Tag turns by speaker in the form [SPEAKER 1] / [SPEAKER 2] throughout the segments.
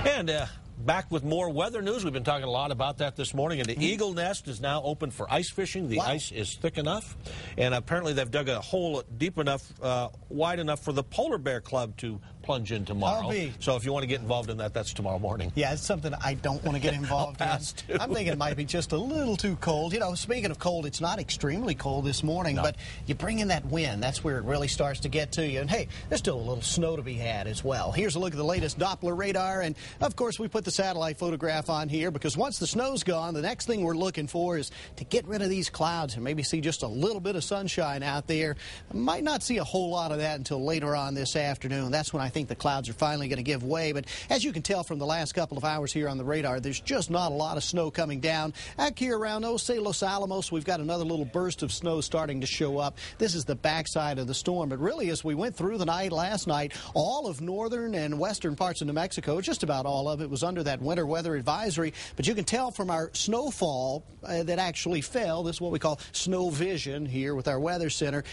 [SPEAKER 1] And back with more weather news. We've been talking a lot about that this morning. And the Eagle Nest is now open for ice fishing. The ice is thick enough. And apparently they've dug a hole deep enough, wide enough for the Polar Bear Club to plunge in tomorrow. So if you want to get involved in that, that's tomorrow morning.
[SPEAKER 2] Yeah, it's something I don't want to get involved in. I'm thinking it might be just a little too cold. You know, speaking of cold, it's not extremely cold this morning, but you bring in that wind. That's where it really starts to get to you. And hey, there's still a little snow to be had as well. Here's a look at the latest Doppler radar. And of course, we put the satellite photograph on here because once the snow's gone, the next thing we're looking for is to get rid of these clouds and maybe see just a little bit of sunshine out there. Might not see a whole lot of that until later on this afternoon. That's when I think the clouds are finally going to give way. But as you can tell from the last couple of hours here on the radar, there's just not a lot of snow coming down. Out here around Los Alamos, we've got another little burst of snow starting to show up. This is the backside of the storm. But really, as we went through the night last night, all of northern and western parts of New Mexico, just about all of it, was under that winter weather advisory. But you can tell from our snowfall that actually fell. This is what we call snow vision here with our weather center.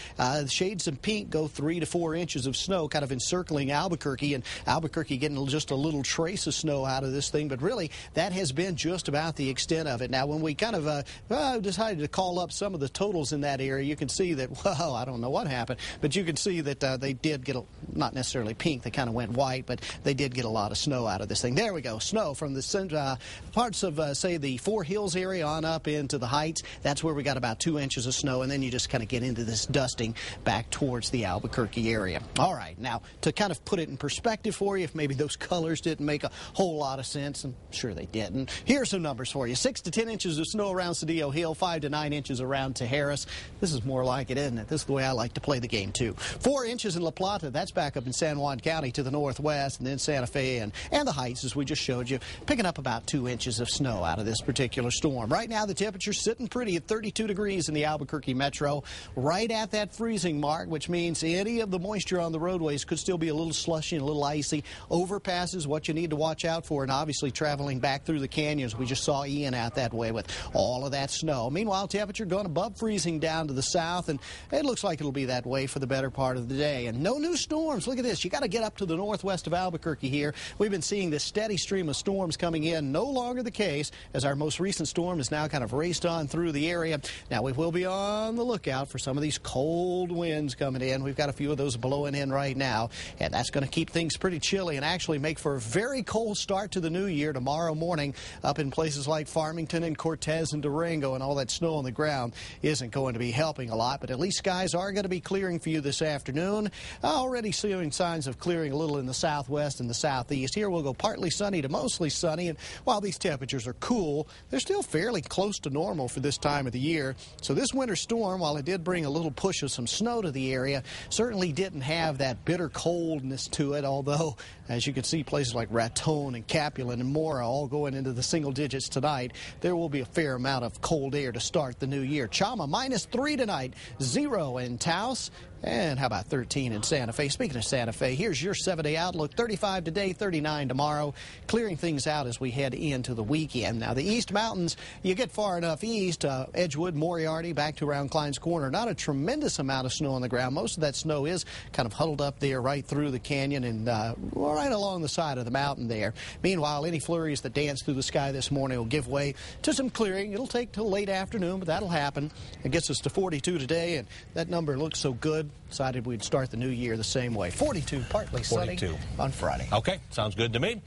[SPEAKER 2] Shades of pink go 3 to 4 inches of snow kind of encircling Albuquerque, and Albuquerque getting just a little trace of snow out of this thing. But really, that has been just about the extent of it. Now, when we kind of decided to call up some of the totals in that area, you can see that, well, I don't know what happened, but you can see that they did get, not necessarily pink, they kind of went white, but they did get a lot of snow out of this thing. There we go, snow from the parts of, say, the Four Hills area on up into the Heights. That's where we got about 2 inches of snow, and then you just kind of get into this dusting back towards the Albuquerque area. All right, now, to kind of put it in perspective for you, if maybe those colors didn't make a whole lot of sense, I'm sure they didn't. Here are some numbers for you. 6 to 10 inches of snow around Cedillo Hill, 5 to 9 inches around Tijeras. This is more like it, isn't it? This is the way I like to play the game, too. 4 inches in La Plata, that's back up in San Juan County to the northwest, and then Santa Fe and the Heights, as we just showed you, picking up about 2 inches of snow out of this particular storm. Right now, the temperature's sitting pretty at 32 degrees in the Albuquerque metro, right at that freezing mark, which means any of the moisture on the roadways could still be a little slushy and a little icy. Overpasses, what you need to watch out for, and obviously traveling back through the canyons. We just saw Ian out that way with all of that snow. Meanwhile, temperature going above freezing down to the south, and it looks like it'll be that way for the better part of the day. And no new storms. Look at this. You got to get up to the northwest of Albuquerque here. We've been seeing this steady stream of storms coming in. No longer the case, as our most recent storm has now kind of raced on through the area. Now, we will be on the lookout for some of these cold winds coming in. We've got a few of those blowing in right now, and that's going to keep things pretty chilly and actually make for a very cold start to the new year tomorrow morning up in places like Farmington and Cortez and Durango, and all that snow on the ground isn't going to be helping a lot, but at least skies are going to be clearing for you this afternoon. Already seeing signs of clearing a little in the southwest and the southeast. Here we'll go partly sunny to mostly sunny, and while these temperatures are cool, they're still fairly close to normal for this time of the year. So this winter storm, while it did bring a little push of some snow to the area, certainly didn't have that bitter coldness to it, although, as you can see, places like Raton and Capulan and Mora all going into the single digits tonight. There will be a fair amount of cold air to start the new year. Chama -3 tonight, 0 in Taos, and how about 13 in Santa Fe? Speaking of Santa Fe, here's your 7-day outlook. 35 today, 39 tomorrow. Clearing things out as we head into the weekend. Now, the East Mountains, you get far enough east, Edgewood, Moriarty, back to around Klein's Corner. Not a tremendous amount of snow on the ground. Most of that snow is kind of huddled up there right through the canyon and right along the side of the mountain there. Meanwhile, any flurries that dance through the sky this morning will give way to some clearing. It'll take till late afternoon, but that'll happen. It gets us to 42 today, and that number looks so good. Decided we'd start the new year the same way. 42, partly sunny on Friday.
[SPEAKER 1] Okay, sounds good to me.